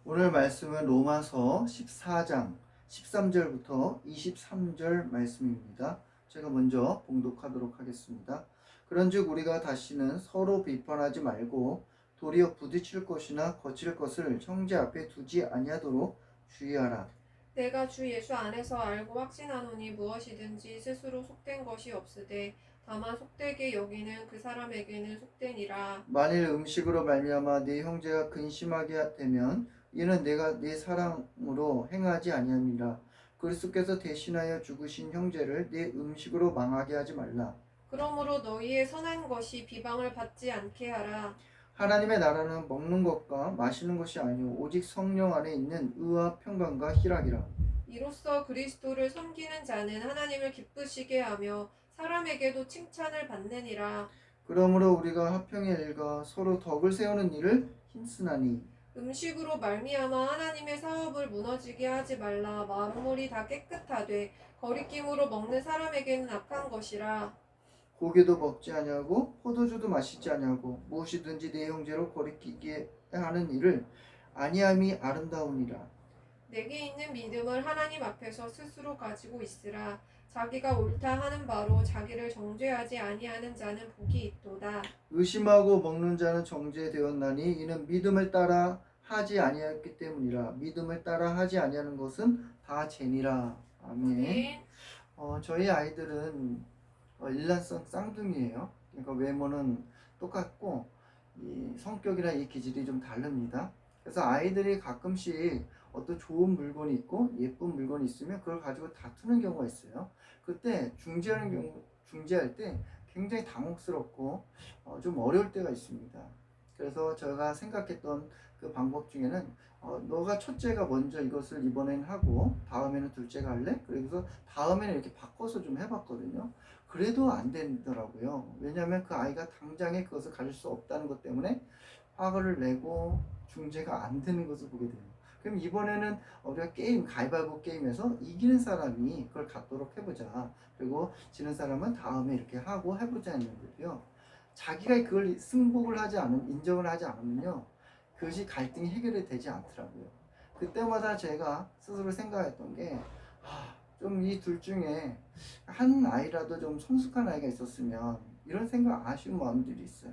오늘 말씀은 로마서 14장 13절부터 23절 말씀입니다. 제가 먼저 봉독하도록 하겠습니다. 그런즉 우리가 다시는 서로 비판하지 말고 도리어 부딪힐 것이나 거칠 것을 형제 앞에 두지 아니하도록 주의하라. 내가 주 예수 안에서 알고 확신하노니 무엇이든지 스스로 속된 것이 없으되 다만 속되게 여기는 그 사람에게는 속되니라. 만일 음식으로 말미암아 네 형제가 근심하게 되면 이는 내가 네 사랑으로 행하지 아니함이라. 그리스도께서 대신하여 죽으신 형제를 네 음식으로 망하게 하지 말라. 그러므로 너희의 선한 것이 비방을 받지 않게 하라. 하나님의 나라는 먹는 것과 마시는 것이 아니오 오직 성령 안에 있는 의와 평강과 희락이라. 이로써 그리스도를 섬기는 자는 하나님을 기쁘시게 하며 사람에게도 칭찬을 받느니라. 그러므로 우리가 화평의 일과 서로 덕을 세우는 일을 힘쓰나니 음식으로 말미암아 하나님의 사업을 무너지게 하지 말라. 만물이 다 깨끗하되 거리낌으로 먹는 사람에게는 악한 것이라. 고기도 먹지 아니하고 포도주도 마시지 아니하고 무엇이든지 내 형제로 거리끼게 하는 일을 아니함이 아름다우니라. 내게 있는 믿음을 하나님 앞에서 스스로 가지고 있으라. 자기가 옳다 하는 바로 자기를 정죄하지 아니하는 자는 복이 있도다. 의심하고 먹는 자는 정죄되었나니 이는 믿음을 따라 하지 아니하였기 때문이라. 믿음을 따라 하지 아니하는 것은 다 죄니라. 아멘. 아멘. 저희 아이들은 일란성 쌍둥이에요. 그러니까 외모는 똑같고 이 성격이나 이 기질이 좀 다릅니다. 그래서 아이들이 가끔씩 어떤 좋은 물건이 있고 예쁜 물건이 있으면 그걸 가지고 다투는 경우가 있어요. 그때 중재할 때 굉장히 당혹스럽고 좀 어려울 때가 있습니다. 그래서 제가 생각했던 그 방법 중에는 너가 첫째가 먼저 이것을 이번엔 하고 다음에는 둘째가 할래? 그래서 다음에는 이렇게 바꿔서 좀 해봤거든요. 그래도 안 되더라고요. 왜냐하면 그 아이가 당장에 그것을 가질 수 없다는 것 때문에 화를 내고 중재가 안 되는 것을 보게 돼요. 그럼 이번에는 우리가 가위바위보 게임에서 이기는 사람이 그걸 갖도록 해보자. 그리고 지는 사람은 다음에 이렇게 하고 해보자 했는데요. 자기가 그걸 승복을 하지 않으면, 인정을 하지 않으면요, 그것이 갈등이 해결이 되지 않더라고요. 그때마다 제가 스스로 생각했던 게, 좀 이 둘 중에 한 아이라도 좀 성숙한 아이가 있었으면, 이런 생각, 아쉬운 마음들이 있어요.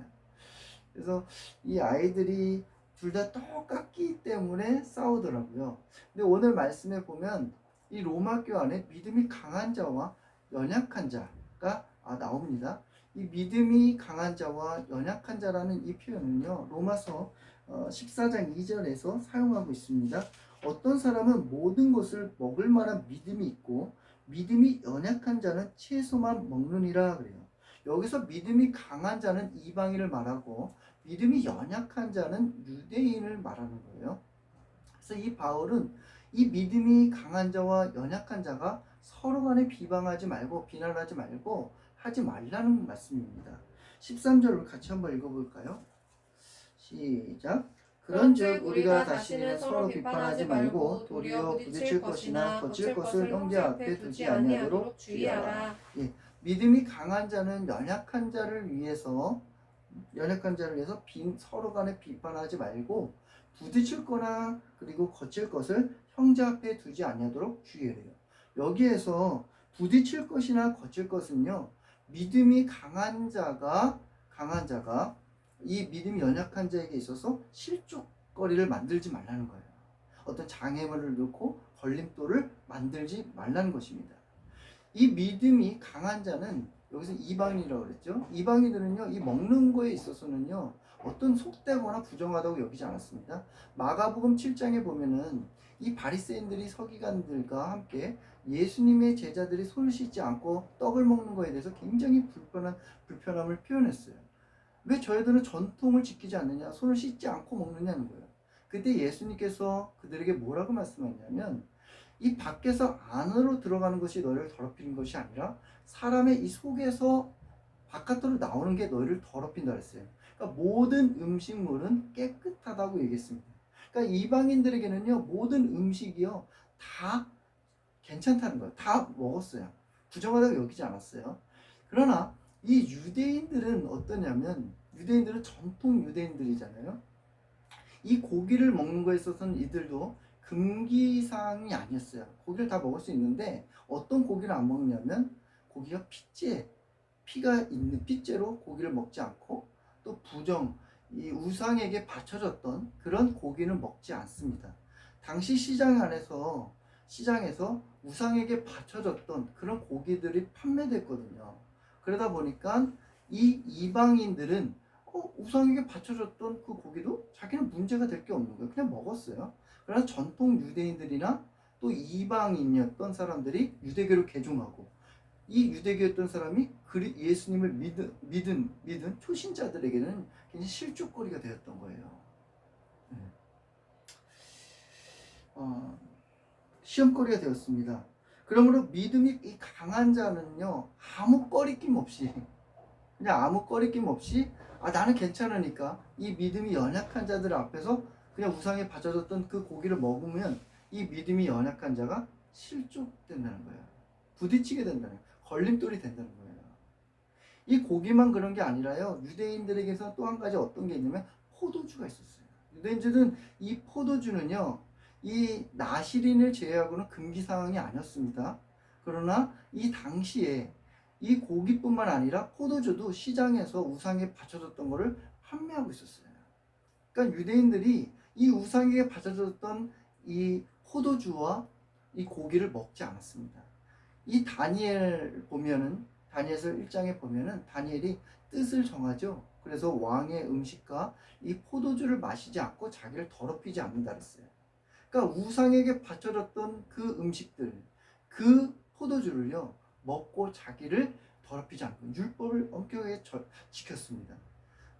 그래서 이 아이들이 둘 다 똑같기 때문에 싸우더라고요. 근데 오늘 말씀에 보면 이 로마교 안에 믿음이 강한 자와 연약한 자가 나옵니다. 이 믿음이 강한 자와 연약한 자라는 이 표현은요, 로마서 14장 2절에서 사용하고 있습니다. 어떤 사람은 모든 것을 먹을 만한 믿음이 있고 믿음이 연약한 자는 채소만 먹느니라 그래요. 여기서 믿음이 강한 자는 이방인을 말하고 믿음이 연약한 자는 유대인을 말하는 거예요. 그래서 이 바울은 이 믿음이 강한 자와 연약한 자가 서로 간에 비방하지 말고 비난하지 말고 하지 말라는 말씀입니다. 13절을 같이 한번 읽어볼까요? 시작. 그런즉 우리가 다시는 서로 비판하지 말고 도리어 부딪힐 것이나 거칠 것을 형제 앞에 두지 아니하도록 주의하라. 예, 믿음이 강한 자는 연약한 자를 위해서 서로 간에 비판하지 말고 부딪힐 거나 그리고 거칠 것을 형제 앞에 두지 아니하도록 주의해요. 여기에서 부딪힐 것이나 거칠 것은요, 믿음이 강한 자가 이 믿음이 연약한 자에게 있어서 실족거리를 만들지 말라는 거예요. 어떤 장애물을 넣고 걸림돌을 만들지 말라는 것입니다. 이 믿음이 강한 자는 여기서 이방인이라고 그랬죠. 이방인들은요, 이 먹는 거에 있어서는요, 어떤 속되거나 부정하다고 여기지 않았습니다. 마가복음 7장에 보면은 이 바리새인들이 서기관들과 함께 예수님의 제자들이 손을 씻지 않고 떡을 먹는 거에 대해서 굉장히 불편함을 표현했어요. 왜 저희들은 전통을 지키지 않느냐, 손을 씻지 않고 먹느냐는 거예요. 그때 예수님께서 그들에게 뭐라고 말씀하냐면, 이 밖에서 안으로 들어가는 것이 너희를 더럽히는 것이 아니라 사람의 이 속에서 바깥으로 나오는 게 너희를 더럽힌다 그랬어요. 그러니까 모든 음식물은 깨끗하다고 얘기했습니다. 그러니까 이방인들에게는요, 모든 음식이요 다 괜찮다는 거예요. 다 먹었어요. 부정하다고 여기지 않았어요. 그러나 이 유대인들은 어떠냐면, 유대인들은 전통 유대인들이잖아요. 이 고기를 먹는 거에 있어서는 이들도 금기사항이 아니었어요. 고기를 다 먹을 수 있는데 어떤 고기를 안 먹냐면 고기가 피가 있는 핏째로 고기를 먹지 않고 또 이 우상에게 바쳐졌던 그런 고기는 먹지 않습니다. 당시 시장에서 우상에게 바쳐졌던 그런 고기들이 판매됐거든요. 그러다 보니까 이 이방인들은 우상에게 바쳐졌던 그 고기도 자기는 문제가 될 게 없는 거예요. 그냥 먹었어요. 그러나 전통 유대인들이나 또 이방인이었던 사람들이 유대교로 개종하고 이 유대교였던 사람이 예수님을 믿은 초신자들에게는 굉장히 실족거리가 되었던 거예요. 시험거리가 되었습니다. 그러므로 믿음이 강한 자는요, 아무 꺼리낌 없이 나는 괜찮으니까 이 믿음이 연약한 자들 앞에서 그냥 우상에 바쳐졌던 그 고기를 먹으면 이 믿음이 연약한 자가 실족된다는 거예요. 부딪히게 된다는 거예요. 걸림돌이 된다는 거예요. 이 고기만 그런 게 아니라요. 유대인들에게서 또 한 가지 어떤 게 있냐면 포도주가 있었어요. 유대인들은 이 포도주는요. 이 나시린을 제외하고는 금기 사항이 아니었습니다. 그러나 이 당시에 이 고기뿐만 아니라 포도주도 시장에서 우상에 바쳐졌던 것을 판매하고 있었어요. 그러니까 유대인들이 이 우상에 바쳐졌던 이 포도주와 이 고기를 먹지 않았습니다. 이 다니엘서 1장에 보면은 다니엘이 뜻을 정하죠. 그래서 왕의 음식과 이 포도주를 마시지 않고 자기를 더럽히지 않는다 그랬어요. 그러니까 우상에게 바쳐졌던 그 음식들, 그 포도주를요 먹고 자기를 더럽히지 않고 율법을 엄격하게 지켰습니다.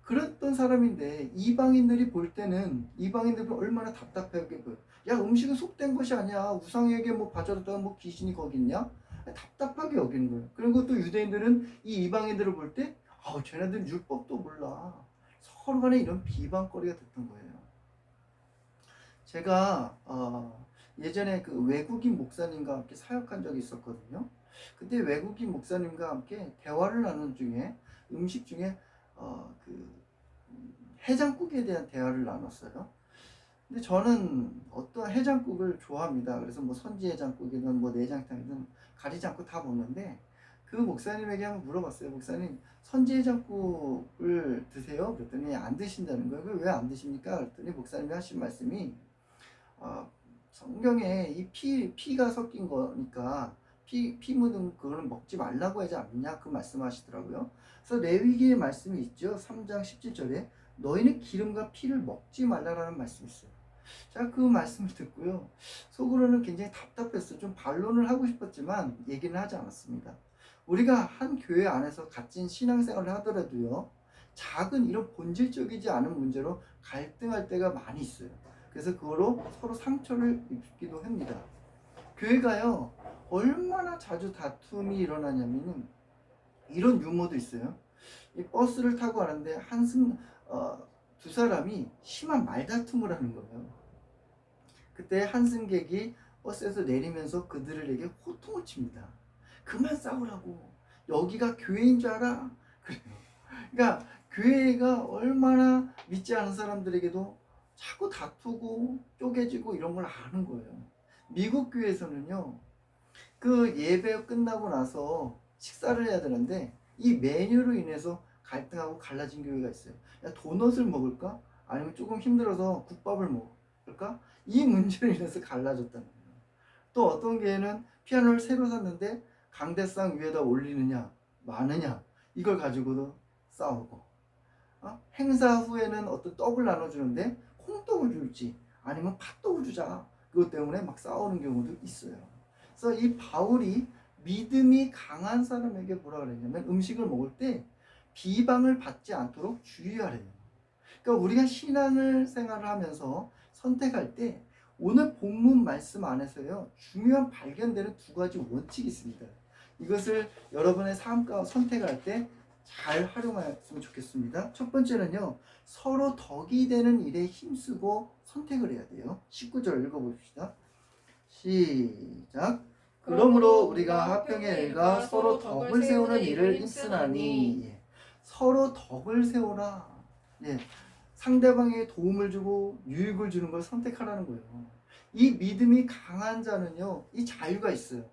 그랬던 사람인데 이방인들이 볼 때는 이방인들은 얼마나 답답하게 보여. 야, 음식은 속된 것이 아니야. 우상에게 뭐 바쳐졌다가 뭐 귀신이 거기 있냐? 답답하게 여기는 거예요. 그리고 또 유대인들은 이 이방인들을 볼 때 쟤네들은 율법도 몰라. 서로 간에 이런 비방거리가 됐던 거예요. 제가 예전에 그 외국인 목사님과 함께 사역한 적이 있었거든요. 그때 외국인 목사님과 함께 대화를 나눈 중에 음식 중에 해장국에 대한 대화를 나눴어요. 근데 저는 어떤 해장국을 좋아합니다. 그래서 뭐 선지 해장국이든 뭐 내장탕이든 가리지 않고 다 먹는데 그 목사님에게 한번 물어봤어요. 목사님, 선지 해장국을 드세요? 그랬더니 안 드신다는 거예요. 왜 안 드십니까? 그랬더니 목사님이 하신 말씀이 성경에 이 피가 섞인 거니까 피 묻은 그거는 먹지 말라고 하지 않느냐, 그 말씀하시더라고요. 그래서 레위기의 말씀이 있죠. 3장 17절에 너희는 기름과 피를 먹지 말라라는 말씀이 있어요. 제가 그 말씀을 듣고요, 속으로는 굉장히 답답했어요. 좀 반론을 하고 싶었지만 얘기는 하지 않았습니다. 우리가 한 교회 안에서 같은 신앙생활을 하더라도요, 작은 이런 본질적이지 않은 문제로 갈등할 때가 많이 있어요. 그래서 그거로 서로 상처를 입기도 합니다. 교회가요, 얼마나 자주 다툼이 일어나냐면은 이런 유머도 있어요. 이 버스를 타고 가는데 두 사람이 심한 말다툼을 하는 거예요. 그때 한 승객이 버스에서 내리면서 그들에게 호통을 칩니다. 그만 싸우라고. 여기가 교회인 줄 알아? 그래요. 그러니까 교회가 얼마나 믿지 않은 사람들에게도 자꾸 다투고 쪼개지고 이런 걸 아는 거예요. 미국 교회에서는요, 그 예배 끝나고 나서 식사를 해야 되는데 이 메뉴로 인해서 갈등하고 갈라진 교회가 있어요. 야, 도넛을 먹을까? 아니면 조금 힘들어서 국밥을 먹을까? 이 문제로 인해서 갈라졌다는 거예요. 또 어떤 교회는 피아노를 새로 샀는데 강대상 위에다 올리느냐 마느냐 이걸 가지고도 싸우고, 행사 후에는 어떤 떡을 나눠주는데 콩떡을 줄지 아니면 팥떡을 주자, 그것 때문에 막 싸우는 경우도 있어요. 그래서 이 바울이 믿음이 강한 사람에게 뭐라 그랬냐면 음식을 먹을 때 비방을 받지 않도록 주의하래요. 그러니까 우리가 신앙을 생활을 하면서 선택할 때 오늘 본문 말씀 안에서요, 중요한 발견되는 두 가지 원칙이 있습니다. 이것을 여러분의 삶과 선택할 때 잘 활용하였으면 좋겠습니다. 첫 번째는요, 서로 덕이 되는 일에 힘쓰고 선택을 해야 돼요. 19절 읽어봅시다. 시작. 그러므로 우리가 화평의 일과 서로 덕을 세우는 일을 힘쓰나니. 서로 덕을 세우라. 상대방에게 도움을 주고 유익을 주는 걸 선택하라는 거예요. 이 믿음이 강한 자는요, 이 자유가 있어요.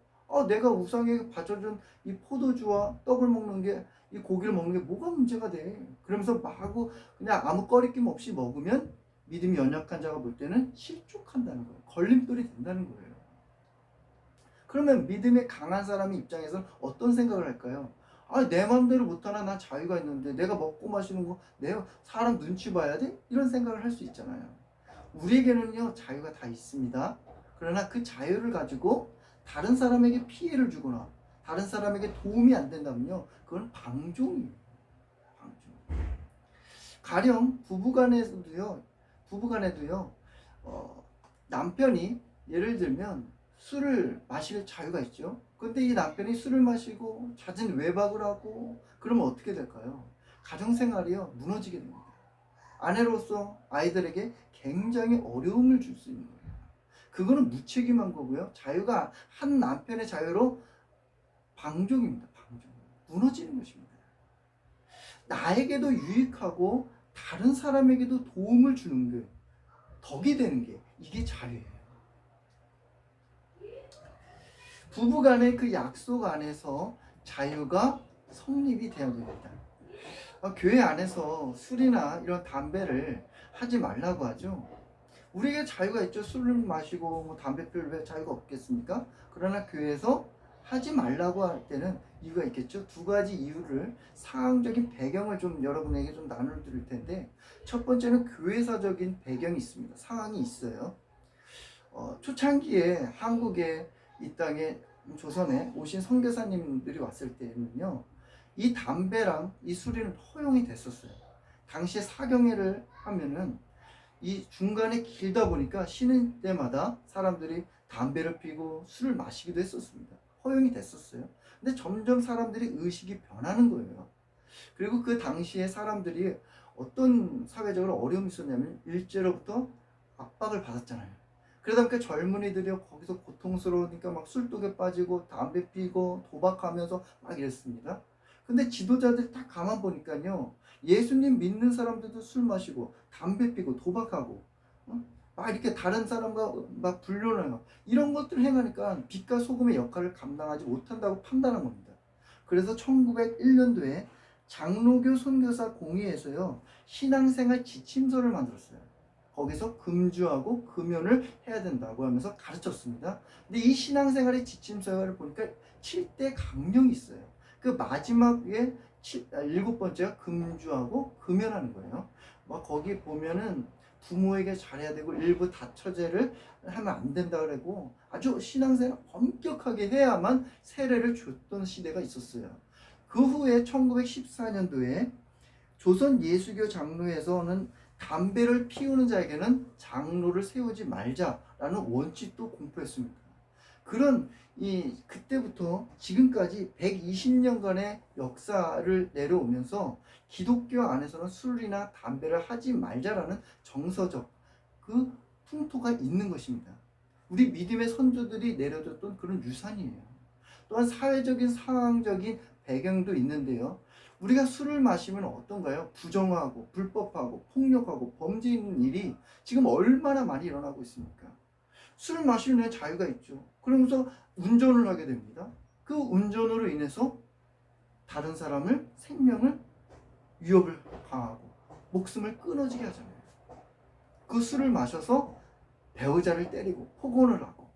내가 우상에게 바쳐준 이 포도주와 떡을 먹는 게, 이 고기를 먹는 게 뭐가 문제가 돼? 그러면서 마구 그냥 아무 꺼리낌 없이 먹으면 믿음이 연약한 자가 볼 때는 실족한다는 거예요. 걸림돌이 된다는 거예요. 그러면 믿음이 강한 사람의 입장에서는 어떤 생각을 할까요? 내 마음대로 못하나? 난 자유가 있는데 내가 먹고 마시는 거 내가 사람 눈치 봐야 돼? 이런 생각을 할 수 있잖아요. 우리에게는요, 자유가 다 있습니다. 그러나 그 자유를 가지고 다른 사람에게 피해를 주거나 다른 사람에게 도움이 안 된다면요, 그건 방종이에요. 방종. 가령 부부간에도요, 남편이 예를 들면 술을 마실 자유가 있죠. 근데 이 남편이 술을 마시고 잦은 외박을 하고 그러면 어떻게 될까요? 가정생활이요, 무너지게 됩니다. 아내로서 아이들에게 굉장히 어려움을 줄 수 있는 거예요. 그거는 무책임한 거고요. 자유가 한 남편의 자유로 방종입니다. 방종. 무너지는 것입니다. 나에게도 유익하고 다른 사람에게도 도움을 주는 게, 덕이 되는 게, 이게 자유예요. 부부간의 그 약속 안에서 자유가 성립이 되어야 됩니다. 교회 안에서 술이나 이런 담배를 하지 말라고 하죠. 우리에게 자유가 있죠. 술을 마시고 뭐 담배 피울 왜 자유가 없겠습니까? 그러나 교회에서 하지 말라고 할 때는 이유가 있겠죠. 두 가지 이유를, 상황적인 배경을 좀 여러분에게 좀 나눠드릴 텐데, 첫 번째는 교회사적인 배경이 있습니다. 상황이 있어요. 초창기에 한국에 이 땅에 조선에 오신 선교사님들이 왔을 때는요, 이 담배랑 이 술이는 허용이 됐었어요. 당시에 사경회를 하면은 이 중간에 길다 보니까 쉬는 때마다 사람들이 담배를 피고 술을 마시기도 했었습니다. 허용이 됐었어요. 근데 점점 사람들이 의식이 변하는 거예요. 그리고 그 당시에 사람들이 어떤 사회적으로 어려움이 있었냐면 일제로부터 압박을 받았잖아요. 그러다 보니까 젊은이들이 거기서 고통스러우니까 막 술독에 빠지고 담배 피고 도박하면서 막 이랬습니다. 근데 지도자들이 딱 가만 보니까요, 예수님 믿는 사람들도 술 마시고 담배 피고 도박하고 막 이렇게 다른 사람과 막 불륜해요. 이런 것들을 행하니까 빛과 소금의 역할을 감당하지 못한다고 판단한 겁니다. 그래서 1901년도에 장로교 선교사 공의에서요, 신앙생활 지침서를 만들었어요. 거기서 금주하고 금연을 해야 된다고 하면서 가르쳤습니다. 근데 이 신앙생활의 지침서를 보니까 7대 강령이 있어요. 그 마지막에 7번째가 금주하고 금연하는 거예요. 거기 보면은 부모에게 잘해야 되고 일부 다처제를 하면 안 된다 그러고 아주 신앙생활 엄격하게 해야만 세례를 줬던 시대가 있었어요. 그 후에 1914년도에 조선 예수교 장로에서는 담배를 피우는 자에게는 장로를 세우지 말자라는 원칙도 공포했습니다. 그런 그때부터 지금까지 120년간의 역사를 내려오면서 기독교 안에서는 술이나 담배를 하지 말자라는 정서적 그 풍토가 있는 것입니다. 우리 믿음의 선조들이 내려줬던 그런 유산이에요. 또한 사회적인 상황적인 배경도 있는데요. 우리가 술을 마시면 어떤가요? 부정하고 불법하고 폭력하고 범죄 있는 일이 지금 얼마나 많이 일어나고 있습니까? 술 마시는 자유가 있죠. 그러면서 운전을 하게 됩니다. 그 운전으로 인해서 다른 사람을 생명을 위협을 가하고 목숨을 끊어지게 하잖아요. 그 술을 마셔서 배우자를 때리고 폭언을 하고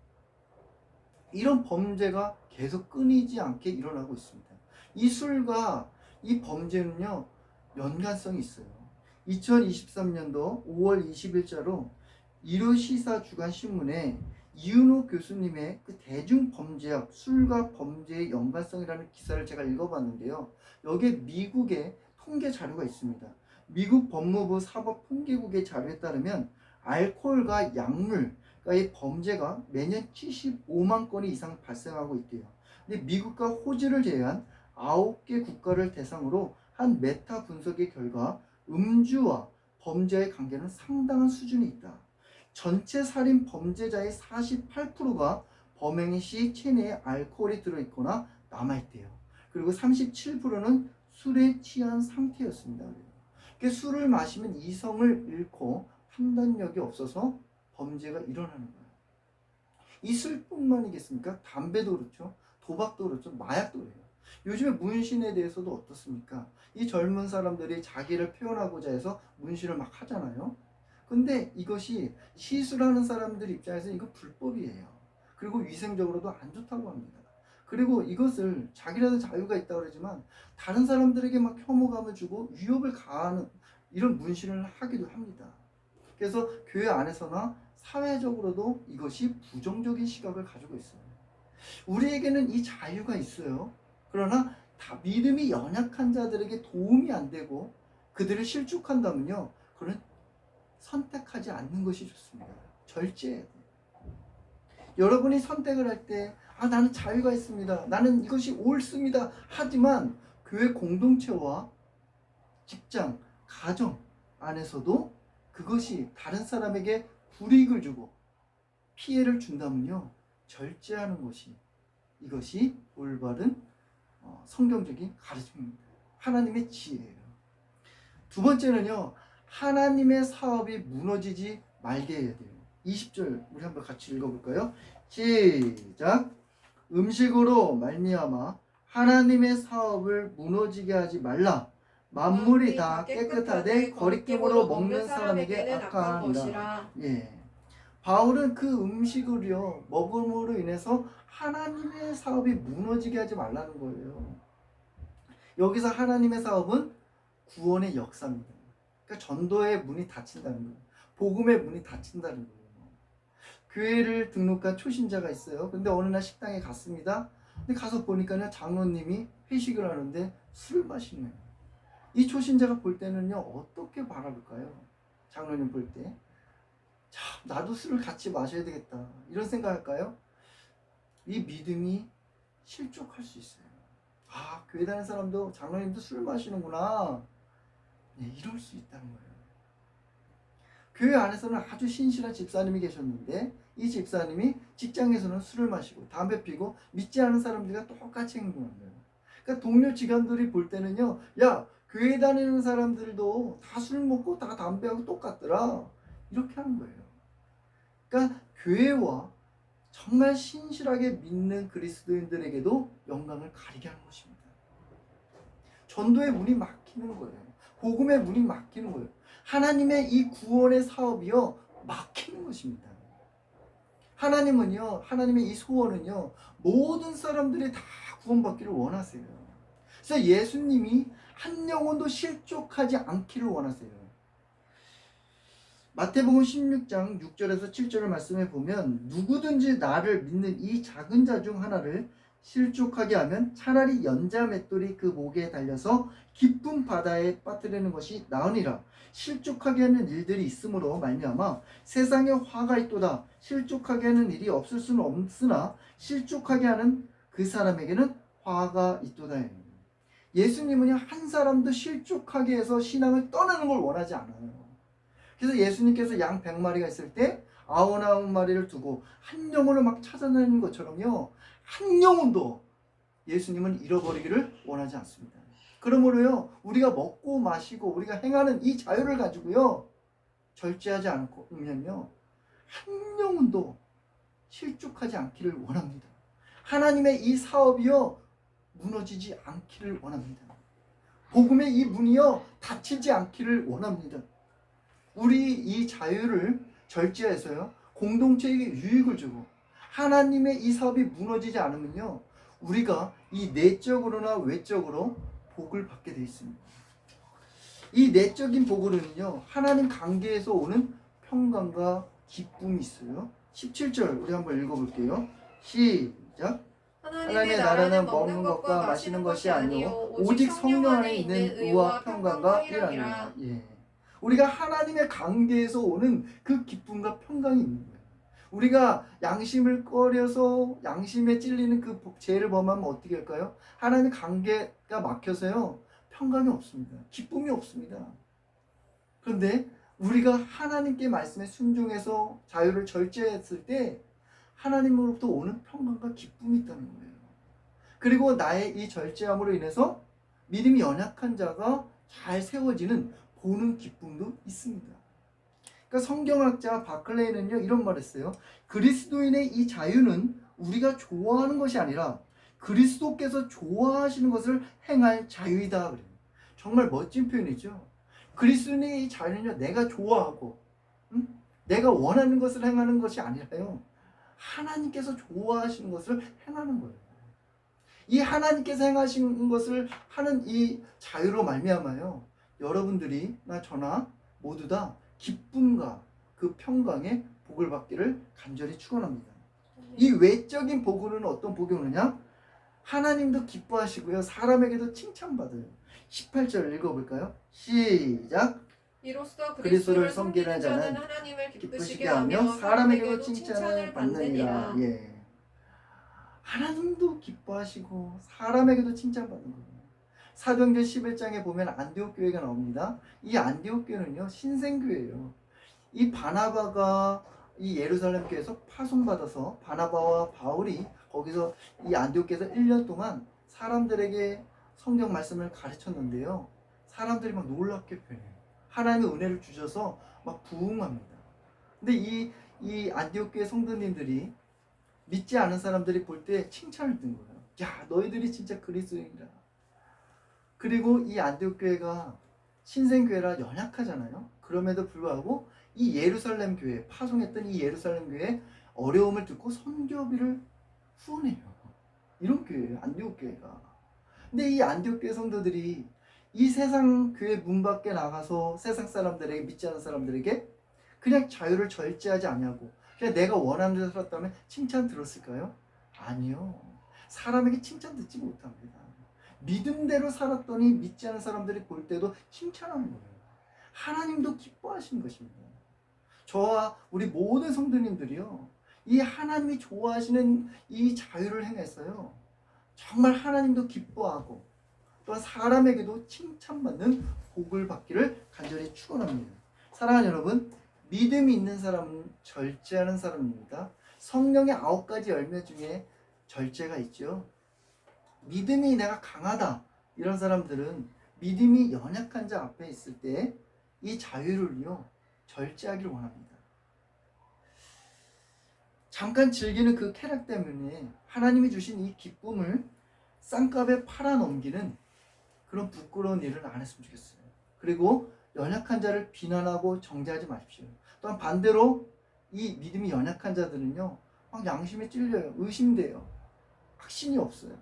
이런 범죄가 계속 끊이지 않게 일어나고 있습니다. 이 술과 이 범죄는요, 연관성이 있어요. 2023년도 5월 20일자로 일요시사 주간 신문에 이윤호 교수님의 그 대중범죄학 술과 범죄의 연관성이라는 기사를 제가 읽어봤는데요. 여기에 미국의 통계 자료가 있습니다. 미국 법무부 사법통계국의 자료에 따르면 알코올과 약물, 의 범죄가 매년 75만 건이 이상 발생하고 있대요. 근데 미국과 호주를 제외한 9개 국가를 대상으로 한 메타 분석의 결과 음주와 범죄의 관계는 상당한 수준이 있다. 전체 살인 범죄자의 48%가 범행 시 체내에 알코올이 들어있거나 남아있대요. 그리고 37%는 술에 취한 상태였습니다. 술을 마시면 이성을 잃고 판단력이 없어서 범죄가 일어나는 거예요. 이 술뿐만이겠습니까? 담배도 그렇죠. 도박도 그렇죠. 마약도 그래요. 요즘에 문신에 대해서도 어떻습니까? 이 젊은 사람들이 자기를 표현하고자 해서 문신을 막 하잖아요. 근데 이것이 시술하는 사람들 입장에서 이거 불법이에요. 그리고 위생적으로도 안 좋다고 합니다. 그리고 이것을 자기라도 자유가 있다고 그러지만 다른 사람들에게 막 혐오감을 주고 위협을 가하는 이런 문신을 하기도 합니다. 그래서 교회 안에서나 사회적으로도 이것이 부정적인 시각을 가지고 있어요. 우리에게는 이 자유가 있어요. 그러나 다 믿음이 연약한 자들에게 도움이 안 되고 그들을 실족한다면요, 그는 선택하지 않는 것이 좋습니다. 절제해야 돼요. 여러분이 선택을 할 때, 나는 자유가 있습니다. 나는 이것이 옳습니다. 하지만 교회 공동체와 직장, 가정 안에서도 그것이 다른 사람에게 불이익을 주고 피해를 준다면요, 절제하는 것이 이것이 올바른 성경적인 가르침입니다. 하나님의 지혜예요. 두 번째는요, 하나님의 사업이 무너지지 말게 해야 돼요. 20절 우리 한번 같이 읽어볼까요? 시작. 음식으로 말미암아 하나님의 사업을 무너지게 하지 말라. 만물이 다 깨끗하되 거리낌으로 먹는 사람에게 악한 것이라. 예. 바울은 그 음식을요 먹음으로 인해서 하나님의 사업이 무너지게 하지 말라는 거예요. 여기서 하나님의 사업은 구원의 역사입니다. 그러니까 전도의 문이 닫힌다는 거예요. 복음의 문이 닫힌다는 거예요. 교회를 등록한 초신자가 있어요. 근데 어느 날 식당에 갔습니다. 근데 가서 보니까요, 장로님이 회식을 하는데 술을 마시는 거예요. 이 초신자가 볼 때는요, 어떻게 바라볼까요? 장로님 볼 때. 참, 나도 술을 같이 마셔야 되겠다, 이런 생각할까요? 이 믿음이 실족할 수 있어요. 교회 다니는 사람도 장로님도 술 마시는구나, 네, 이럴 수 있다는 거예요. 교회 안에서는 아주 신실한 집사님이 계셨는데 이 집사님이 직장에서는 술을 마시고 담배 피고 믿지 않은 사람들과 똑같이 행동하는 거예요. 그러니까 동료 직원들이 볼 때는요, 야, 교회 다니는 사람들도 다 술 먹고 다 담배하고 똑같더라, 이렇게 하는 거예요. 그러니까 교회와 정말 신실하게 믿는 그리스도인들에게도 영광을 가리게 하는 것입니다. 전도의 문이 막히는 거예요. 복음의 문이 막히는 거예요. 하나님의 이 구원의 사업이요, 막히는 것입니다. 하나님은요, 하나님의 이 소원은요, 모든 사람들이 다 구원받기를 원하세요. 그래서 예수님이 한 영혼도 실족하지 않기를 원하세요. 마태복음 16장 6절에서 7절을 말씀해 보면, 누구든지 나를 믿는 이 작은 자 중 하나를 실족하게 하면 차라리 연자 맷돌이 그 목에 달려서 깊은 바다에 빠뜨리는 것이 나으니라. 실족하게 하는 일들이 있으므로 말미암아 세상에 화가 있도다. 실족하게 하는 일이 없을 수는 없으나 실족하게 하는 그 사람에게는 화가 있도다. 예수님은요, 한 사람도 실족하게 해서 신앙을 떠나는 걸 원하지 않아요. 그래서 예수님께서 양 100마리가 있을 때 99마리를 두고 한 영혼을 막 찾아내는 것처럼요, 한 영혼도 예수님은 잃어버리기를 원하지 않습니다. 그러므로요, 우리가 먹고 마시고 우리가 행하는 이 자유를 가지고요, 절제하지 않으면요, 한 영혼도 실족하지 않기를 원합니다. 하나님의 이 사업이요, 무너지지 않기를 원합니다. 복음의 이 문이요, 닫히지 않기를 원합니다. 우리 이 자유를 절제해서요, 공동체에게 유익을 주고 하나님의 이 사업이 무너지지 않으면요, 우리가 이 내적으로나 외적으로 복을 받게 되어 있습니다. 이 내적인 복으로는요, 하나님 관계에서 오는 평강과 기쁨이 있어요. 17절 우리 한번 읽어볼게요. 시작. 하나님의 나라는 먹는 것과 마시는 것이 아니요 오직 성령 안에 있는 의와 평강과 일하니라. 예. 우리가 하나님의 관계에서 오는 그 기쁨과 평강이 있는 거예요. 우리가 양심을 꺼려서 양심에 찔리는 그 죄를 범하면 어떻게 할까요? 하나님의 관계가 막혀서요, 평강이 없습니다. 기쁨이 없습니다. 그런데 우리가 하나님께 말씀에 순종해서 자유를 절제했을 때 하나님으로부터 오는 평강과 기쁨이 있다는 거예요. 그리고 나의 이 절제함으로 인해서 믿음이 연약한 자가 잘 세워지는 보는 기쁨도 있습니다. 그러니까 성경학자 바클레이는요 이런 말을 했어요. 그리스도인의 이 자유는 우리가 좋아하는 것이 아니라 그리스도께서 좋아하시는 것을 행할 자유이다 그래요. 정말 멋진 표현이죠. 그리스도인의 이 자유는요 내가 좋아하고 내가 원하는 것을 행하는 것이 아니라요 하나님께서 좋아하시는 것을 행하는 거예요. 이 하나님께서 행하신 것을 하는 이 자유로 말미암아요 여러분들이나 저나 모두 다 기쁨과 그 평강의 복을 받기를 간절히 축원합니다. 이 외적인 복은 어떤 복이 오느냐? 하나님도 기뻐하시고요 사람에게도 칭찬받아요. 18절 읽어볼까요? 시작. 이로써 그리스도를 그리스도를 섬기는 섬기는 자는 자는 하나님을 기쁘시게 하며 사람에게도 칭찬을 받느니라. 예. 하나님도 기뻐하시고 사람에게도 칭찬받는 거예요. 사도행전 11장에 보면 안디옥 교회가 나옵니다. 이 안디옥 교회는요 신생교회예요. 이 바나바가 이 예루살렘 교회에서 파송받아서 바나바와 바울이 거기서 이 안디옥 교회에서 1년 동안 사람들에게 성경 말씀을 가르쳤는데요. 사람들이 막 놀랍게 변해요. 하나님의 은혜를 주셔서 막 부흥합니다. 근데 이 안디옥 교회 성도님들이 믿지 않은 사람들이 볼 때 칭찬을 든 거예요. 야, 너희들이 진짜 그리스도인이라. 그리고 이 안디옥 교회가 신생교회라 연약하잖아요. 그럼에도 불구하고 이 예루살렘 교회, 파송했던 이 예루살렘 교회의 어려움을 듣고 선교비를 후원해요. 이런 교회예요, 안디옥 교회가. 근데 이 안디옥 교회 성도들이 이 세상 교회 문 밖에 나가서 세상 사람들에게, 믿지 않은 사람들에게 그냥 자유를 절제하지 않냐고 그냥 내가 원하는 대로 살았다면 칭찬 들었을까요? 아니요. 사람에게 칭찬 듣지 못합니다. 믿음대로 살았더니 믿지 않은 사람들이 볼 때도 칭찬하는 거예요. 하나님도 기뻐하시는 것입니다. 저와 우리 모든 성도님들이요 이 하나님이 좋아하시는 이 자유를 행했어요. 정말 하나님도 기뻐하고 또한 사람에게도 칭찬받는 복을 받기를 간절히 축원합니다. 사랑하는 여러분, 믿음이 있는 사람은 절제하는 사람입니다. 성령의 9가지 열매 중에 절제가 있죠. 믿음이 내가 강하다 이런 사람들은 믿음이 연약한 자 앞에 있을 때 이 자유를요 절제하기를 원합니다. 잠깐 즐기는 그 쾌락 때문에 하나님이 주신 이 기쁨을 쌍값에 팔아넘기는 그런 부끄러운 일을 안 했으면 좋겠어요. 그리고 연약한 자를 비난하고 정죄하지 마십시오. 또한 반대로 이 믿음이 연약한 자들은요 막 양심에 찔려요. 의심돼요. 확신이 없어요.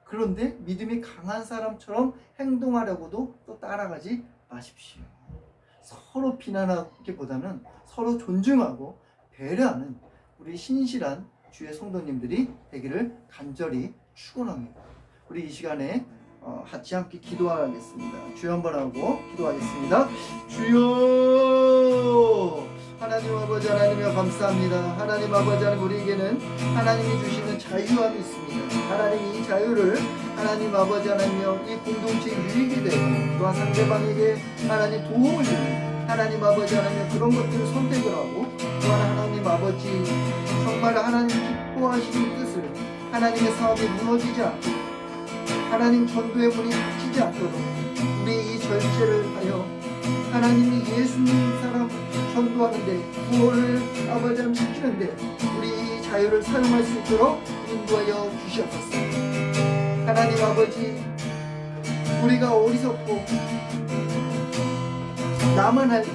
그런데 믿음이 강한 사람처럼 행동하려고도 또 따라가지 마십시오. 서로 비난하기보다는 서로 존중하고 배려하는 우리 신실한 주의 성도님들이 되기를 간절히 축원합니다. 우리 이 시간에 같이 함께 기도하겠습니다. 주여 한번 하고 기도하겠습니다. 주여, 하나님 아버지 하나님여 감사합니다. 하나님 아버지 하나님 우리에게는 하나님이 주시는 자유함이 있습니다. 하나님 이 자유를 하나님 아버지 하나님여 이 공동체의 유익이 되고 또한 상대방에게 하나님 도움을 주는 하나님 아버지 하나님여 그런 것들을 선택을 하고 또한 하나님 아버지 정말 하나님 기뻐하시는 뜻을 하나님의 사업이 무너지지 않고 하나님 전도의 문이 닫히지 않도록 우리 이 절제를 하여 하나님이 예수 믿는 사람 전도하는데 구원을 아버지 하나님 시키는데 우리 이 자유를 사용할 수 있도록 인도하여 주시옵소서. 하나님 아버지 우리가 어리석고 나만 알고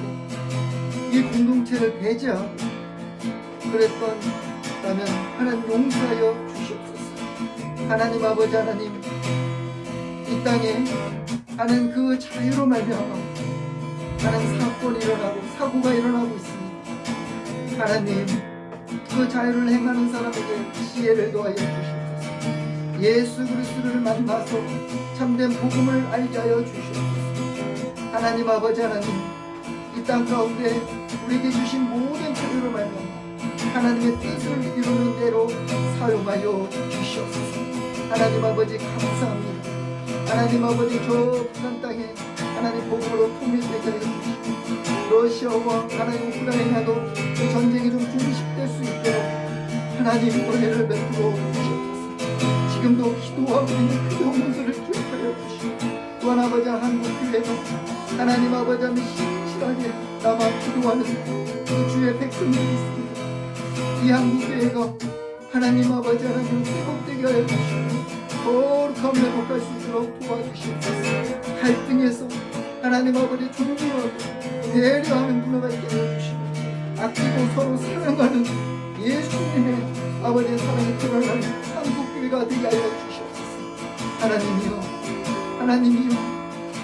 이 공동체를 배제하고 그랬다면 하나님 용서하여 주시옵소서. 하나님 아버지 하나님 이 땅에 하나님 그 자유로 말미암아 하나님 사건이 일어나고 사고가 일어나고 있습니다. 하나님 그 자유를 행하는 사람에게 지혜를 더하여 주시옵소서. 예수 그리스도를 만나서 참된 복음을 알게 하여 주시옵소서. 하나님 아버지 하나님 이 땅 가운데 우리에게 주신 모든 자유로 말미암아 하나님의 뜻을 이루는 대로 사용하여 주시옵소서. 하나님 아버지 감사합니다. 하나님 아버지 저 북한 땅에 하나님 복음으로 통일되게 하여 주시고 러시아와 하나님 우크라이나도 그 전쟁이 좀 중식될 수 있도록 하나님 은혜를 베풀어 주시옵소서. 지금도 기도하고 있는 그 영혼들을 기억하여 주시고 또한 아버지 한국 교회가 하나님 아버지 하나님 신실하게 남아 기도하는 그 주의 백성들이 있습니다. 이 한국교회가 하나님 아버지 하나님 회복되게 하여 주시고 거룩함을 회복할 수 있도록 도와주시옵소서. 갈등에서 하나님 아버지 존중하고 배려하는 문화가 있게 해주시고 아끼고 서로 사랑하는 예수님의 아버지의 사랑이 드러나는 한국교회가 되게 하여 주시옵소서. 하나님이여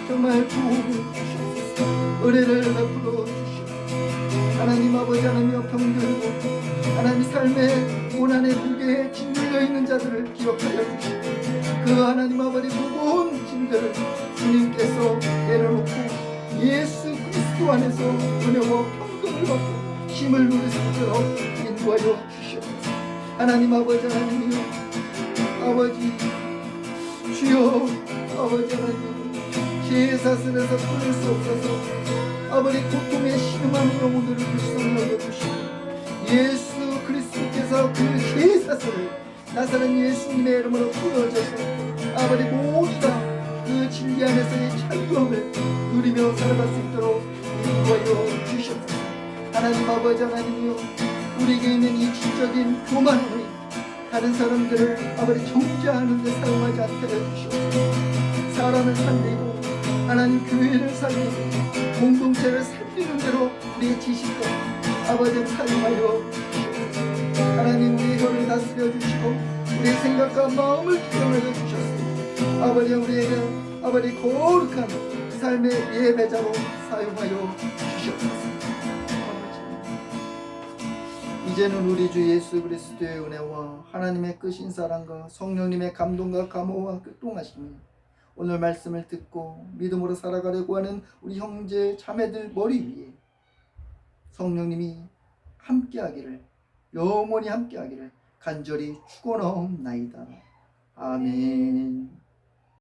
정말 구원을 주시옵소서. 은혜를 베풀어 주시옵소서. 하나님 아버지 하나님이여 병들고 하나님 삶의 고난의 무게에 짓눌려 있는 자들을 기억하여 주시고 그 하나님 아버지 무거운 짐들을 주님께서 내려놓고 예수 그리스도 안에서 은혜와 평강을 받고 힘을 누릴 수 있도록 인도하여 주시옵소서. 하나님 아버지 하나님이여 아버지 주여 아버지 하나님 제사슬에서 끊을 수 없어서 아버지 고통에 신음하는 영혼들을 불쌍히 여겨주시고 예수 그리스도께서 그 제사슬을 나사렛 예수님의 이름으로 풀어져서 아버지 모두가 그 진리 안에서의 자유함을 누리며 살아갈 수 있도록 인도하여 주시옵소서. 하나님 아버지 하나님이여 우리에게 있는 이 지적인 교만으로 다른 사람들을 아버지 정죄하는 데 사용하지 않게 해주시옵소서. 사람을 살리고 하나님 교회를 살리고 공동체를 살리는 대로 우리의 지식과 아버지를 사용하여 주시옵소서. 하나님 우리의 혀를 다스려 주시고 우리의 생각과 마음을 기억하여 주셨습니다. 아버지 우리에게 아버지 거룩한 삶의 예배자로 사용하여 주시옵소서. 이제는 우리 주 예수 그리스도의 은혜와 하나님의 크신 사랑과 성령님의 감동과 감화와 교통하심이 오늘 말씀을 듣고 믿음으로 살아가려고 하는 우리 형제 자매들 머리 위에 성령님이 함께하기를 영원히 함께하기를 간절히 축원하옵나이다. 아멘.